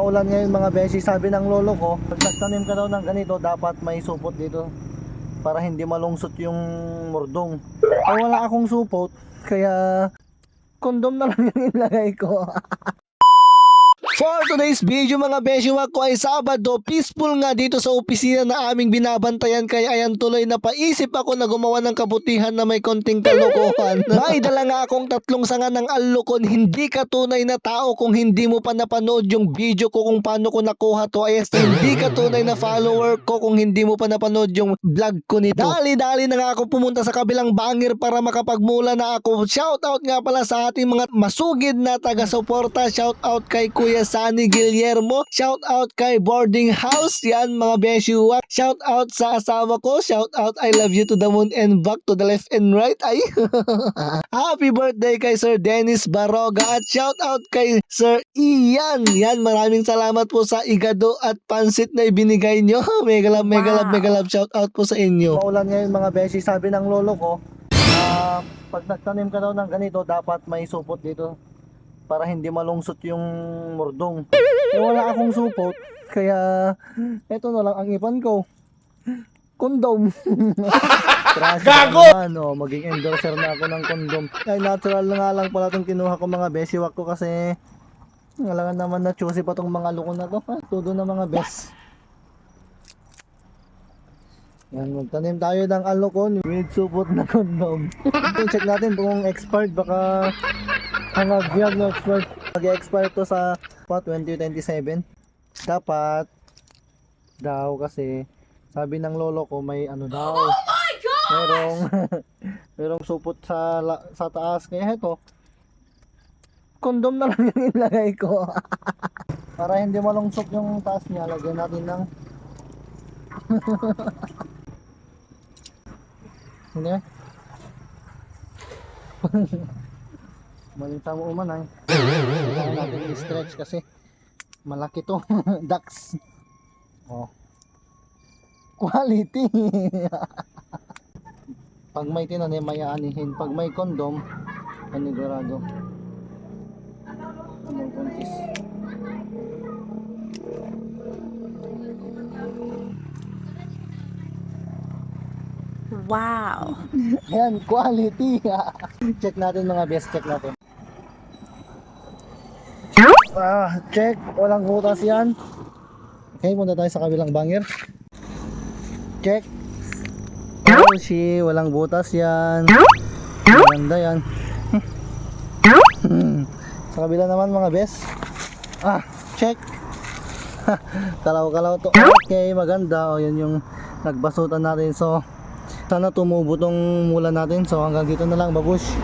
Maulan ngayon mga beshi. Sabi ng lolo ko, pag nagtanim ka daw ng ganito, dapat may supot dito para hindi malungsot yung murdong. Wala akong supot, kaya kondom na lang yung ilagay ko. For today's video mga beshiwak ko ay Sabado, peaceful nga dito sa opisina na aming binabantayan, kaya ayan tuloy napaisip ako na gumawa ng kabutihan na may konting kalokohan. May dala nga akong 3 sanga ng alukon. Hindi ka tunay na tao kung hindi mo pa napanood yung video ko kung paano ko nakuha to. Ay hindi ka tunay na follower ko kung hindi mo pa napanood yung vlog ko nito. Dali-dali na nga ako pumunta sa kabilang bangir para makapagmula na ako. Shoutout nga pala sa ating mga masugid na taga-suporta. Shoutout kay Kuya Sunny Guillermo, shout out kay Boarding House, yan mga beshiwak, shout out sa asawa ko, shout out I love you to the moon and back, to the left and right, ay happy birthday kay Sir Dennis Baroga at shout out kay Sir Ian, yan maraming salamat po sa igado at pansit na ibinigay nyo. Mega love, shout out po sa inyo. Maulan ngayon mga beshi. Sabi ng lolo ko, pag nagtanim ka daw ng ganito, dapat may supot dito para hindi malungsot yung murdong. Wala akong supot, kaya eto na lang ang ipan ko. Kondom. Gago! Maging endorser na ako ng kondom. Ay natural nga lang pala itong kinuha ko mga beshiwak ko, kasi ngalangan naman na choosy pa tong mga lukon na to. Todo na mga bes. Yan, magtanim tayo ng alukon with supot na kondom. Check natin kung expired, baka hangag yan no expert. Mag-expire to sa 2027. Dapat daw, kasi sabi ng lolo ko may ano daw. Oh my God! Merong supot sa taas, kaya ito kondom na lang yung ilagay ko. Para hindi malungsot yung taas niya, lagyan natin ng hindi. Malita mo uman ay. Kailangan natin i-stretch kasi malaki to. Ducks. Oh. Quality. Pag may tinanim, may aanihin. Pag may kondom, panigurado. Anong kontis? Wow. Ayan, quality. Check natin mga best, check natin. Check, walang butas yan. Okay, muna tayo sa kabilang bangir. Check. Oh, walang butas yan. Maganda yan. Sa kabila naman mga best. Check. Kalaw-kalaw to. Okay, maganda. O, yan yung nagbasutan natin. So, sana tumubo tong mula natin. So, hanggang dito na lang, babush.